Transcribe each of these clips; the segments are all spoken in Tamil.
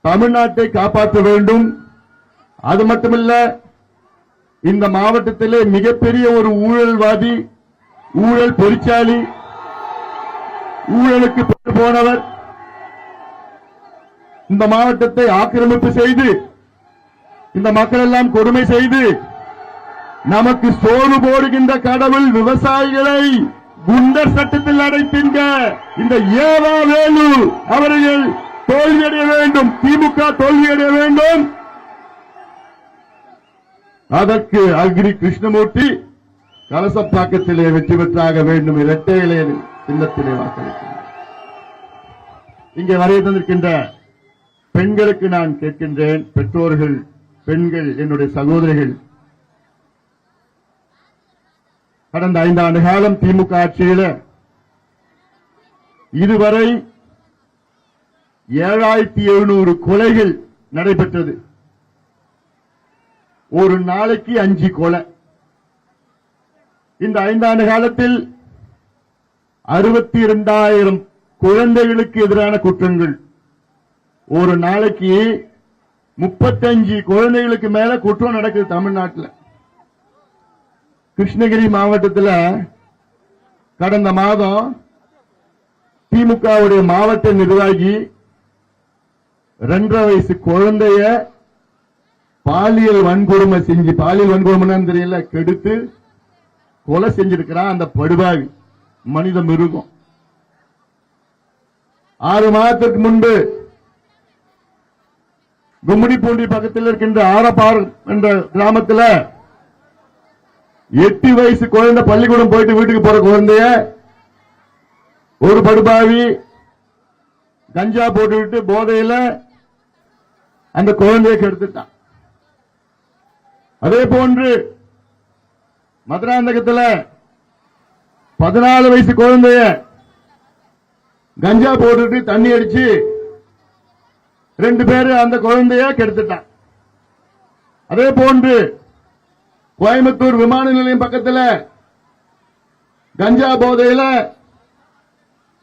தமிழ்நாட்டை காப்பாற்ற வேண்டும். அது மட்டுமல்ல, இந்த மாவட்டத்திலே மிகப்பெரிய ஒரு ஊழல்வாதி, ஊழல் பெருச்சாளி, ஊழலுக்கு பெற்று போனவர், இந்த மாவட்டத்தை ஆக்கிரமிப்பு செய்து இந்த மக்கள் எல்லாம் கொடுமை செய்து நமக்கு சோறு போடுகின்ற கடவுள் விவசாயிகளை குண்டர் சட்டத்தில் அடைத்திருந்த இந்த ஏவா வேலு அவர்கள் தோல்வியடைய வேண்டும். திமுக தோல்வியடைய வேண்டும். அதற்கு அக்ரி கிருஷ்ணமூர்த்தி கலசப்பாக்கத்திலே வெற்றி பெற்றாக வேண்டும். இரட்டை இலை சின்னத்திலே வாக்களிக்கிறார். இங்கே வரைய தந்திருக்கின்ற பெண்களுக்கு நான் கேட்கின்றேன். பெற்றோர்கள், பெண்கள், என்னுடைய சகோதரிகள், கடந்த 5 ஆண்டு காலம் திமுக ஆட்சியில் இதுவரை 7700 கொலைகள் நடைபெற்றது. ஒரு நாளைக்கு 5 கொலை. இந்த 5 ஆண்டு காலத்தில் 62,000 குழந்தைகளுக்கு எதிரான குற்றங்கள். ஒரு நாளைக்கு 35 குழந்தைகளுக்கு மேல குற்றம் நடக்குது தமிழ்நாட்டில். கிருஷ்ணகிரி மாவட்டத்தில் கடந்த மாதம் திமுகவுடைய மாவட்ட நிர்வாகி 2.5 வயசு குழந்தைய பாலியல் வன்கொடுமை செஞ்சு, பாலியல் வன்கொடுமை தெரியல, கெடுத்து கொலை செஞ்சிருக்கிறான். அந்த படுபாவி மனித மிருகம். 6 மாதத்திற்கு முன்பு கும்மிடிப்பூண்டி பக்கத்தில் இருக்கின்ற ஆரப்பார் என்ற கிராமத்தில் 8 வயசு குழந்தை பள்ளிக்கூடம் போயிட்டு வீட்டுக்கு போற குழந்தைய ஒரு படுபாவி கஞ்சா போட்டுவிட்டு போதையில அந்த குழந்தையை கெடுத்துட்டான். அதே போன்று மதுராந்தகத்தில் 14 வயசு குழந்தைய கஞ்சா போட்டுட்டு தண்ணி அடிச்சு 2 பேரு அந்த குழந்தைய கெடுத்துட்டான். அதே போன்று கோயம்புத்தூர் விமான நிலையம் பக்கத்தில் கஞ்சா போதையில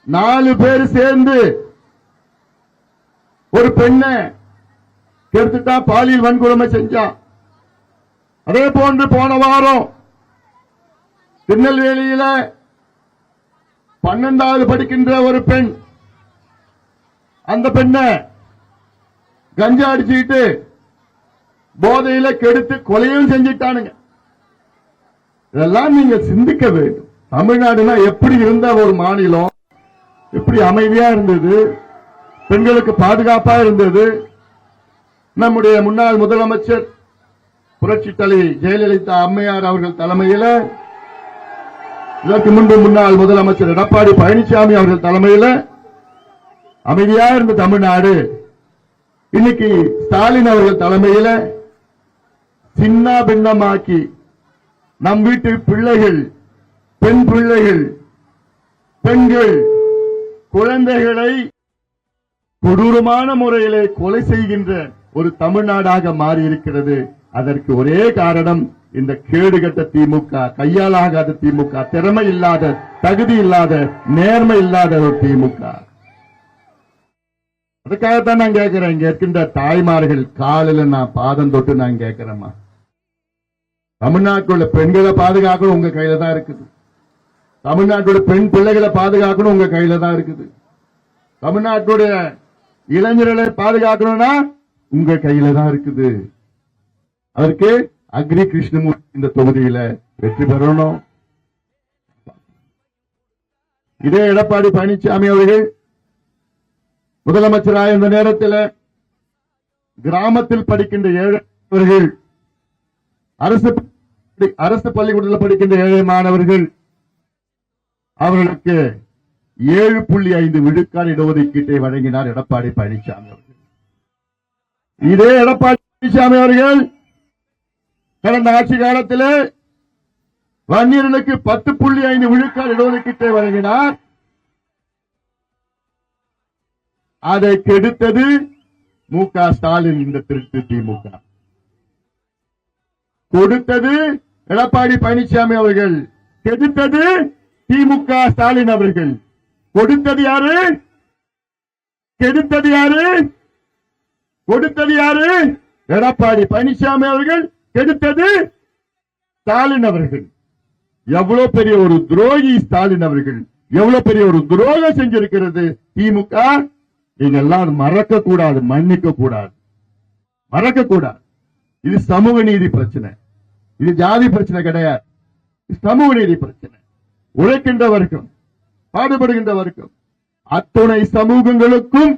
4 பேர் சேர்ந்து ஒரு பெண்ணை கெடுத்துட்டா, பாலியல் வன்கொடுமை செஞ்சான். அதே போன்று போன வாரம் திருநெல்வேலியில 12வது படிக்கின்ற ஒரு பெண், அந்த பெண்ணை கஞ்சா அடிச்சுக்கிட்டு போதையில கெடுத்து கொலையும் செஞ்சிட்டானுங்க. இதெல்லாம் நீங்க சிந்திக்க வேண்டும். தமிழ்நாடுனா எப்படி இருந்த ஒரு மாநிலம், எப்படி அமைதியா இருந்தது, பெண்களுக்கு பாதுகாப்பா இருந்தது. நம்முடைய முன்னாள் முதலமைச்சர் புரட்சி தலைவி ஜெயலலிதா அம்மையார் அவர்கள் தலைமையில், இதற்கு முன்பு முன்னாள் முதலமைச்சர் எடப்பாடி பழனிசாமி அவர்கள் தலைமையில் அமைதியா இருந்த தமிழ்நாடு இன்னைக்கு ஸ்டாலின் அவர்கள் தலைமையில் சின்ன பின்னமாக்கி நம் வீட்டு பிள்ளைகள், பெண் பிள்ளைகள், பெண்கள், குழந்தைகளை கொடூரமான முறையிலே கொலை செய்கின்ற ஒரு தமிழ்நாடாக மாறியிருக்கிறது. அதற்கு ஒரே காரணம் இந்த கேடுகட்ட திமுக, கையாலாகாத திமுக, திறமை இல்லாத, தகுதி இல்லாத, நேர்மை இல்லாத ஒரு திமுக. அதுக்காகத்தான் நான் கேட்கிறேன், இங்க இருக்கின்ற தாய்மார்கள் காலில் நான் பாதம் தொட்டு நான் கேட்கிறேம்மா, தமிழ்நாட்டுல பெண்களை பாதுகாக்கணும் உங்க கையில தான் இருக்குது. தமிழ்நாட்டுடைய பெண் பிள்ளைகளை பாதுகாக்கணும் உங்க கையில தான் இருக்குது. தமிழ்நாட்டுடைய இளைஞர்களை பாதுகாக்கணும்னா உங்க கையில தான் இருக்குது. அதற்கு அக்ரி கிருஷ்ணமூர்த்தி இந்த தொகுதியில வெற்றி பெறணும். இதே எடப்பாடி பழனிசாமி அவர்கள் முதலமைச்சராக இந்த நேரத்தில் கிராமத்தில் படிக்கின்ற ஏழைகள், அரசு பள்ளிக்கூடத்தில் படிக்கின்ற ஏழை மாணவர்கள், அவர்களுக்கு 7.5 விழுக்காடு இடஒதுக்கீட்டை வழங்கினார் எடப்பாடி பழனிசாமி அவர்கள். இதே எடப்பாடி பழனிசாமி அவர்கள் கடந்த ஆட்சி காலத்தில் வன்னியர்களுக்கு 10.5 விழுக்காடு இடஒதுக்கீட்டை வழங்கினார். அதை கெடுத்தது மு.க. ஸ்டாலின். இந்த திருட்டு திமுக கொடுத்தது எடப்பாடி பழனிசாமி அவர்கள், கெடுத்தது திமுக ஸ்டாலின் அவர்கள். கொடுத்தது யாரு, கெடுத்தது யாரு? கொடுத்தது யாரு? எடப்பாடி பழனிசாமி அவர்கள். கெடுத்தது ஸ்டாலின் அவர்கள். எவ்வளவு பெரிய ஒரு துரோகி ஸ்டாலின் அவர்கள், எவ்வளவு பெரிய ஒரு துரோகம் செஞ்சிருக்கிறது திமுக. நீங்க எல்லாம் மறக்க கூடாது, மன்னிக்க கூடாது, மறக்க கூடாது. இது சமூக நீதி பிரச்சனை, இது ஜாதி பிரச்சனை கிடையாது. சமூக நீதி பிரச்சனை. உழைக்கின்ற வர்க்கம், பாடுபடுகின்ற வர்க்கம், அத்துணை சமூகங்களுக்கும்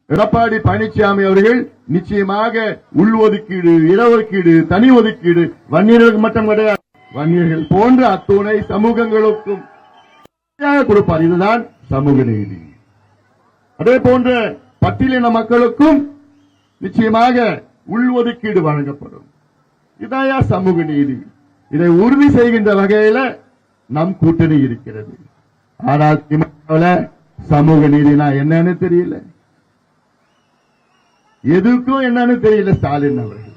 எடப்பாடி பழனிசாமி அவர்கள் நிச்சயமாக உள்ஒதுக்கீடு, இடஒதுக்கீடு, தனி ஒதுக்கீடு வன்னியர்களுக்கு மட்டும் கிடையாது, வன்னியர்கள் போன்ற அத்துணை சமூகங்களுக்கும் கொடுப்பார். இதுதான் சமூக நீதி. அதே போன்ற பட்டியலின மக்களுக்கும் நிச்சயமாக உள்ஒதுக்கீடு வழங்கப்படும். இதாயா சமூக நீதி. இதை உறுதி செய்கின்ற வகையில நம் கூட்டணி இருக்கிறது. ஆனால் திமுகவில் சமூக நீதினா என்னன்னு தெரியல, எதுக்கும் என்னன்னு தெரியல ஸ்டாலின் அவர்கள்.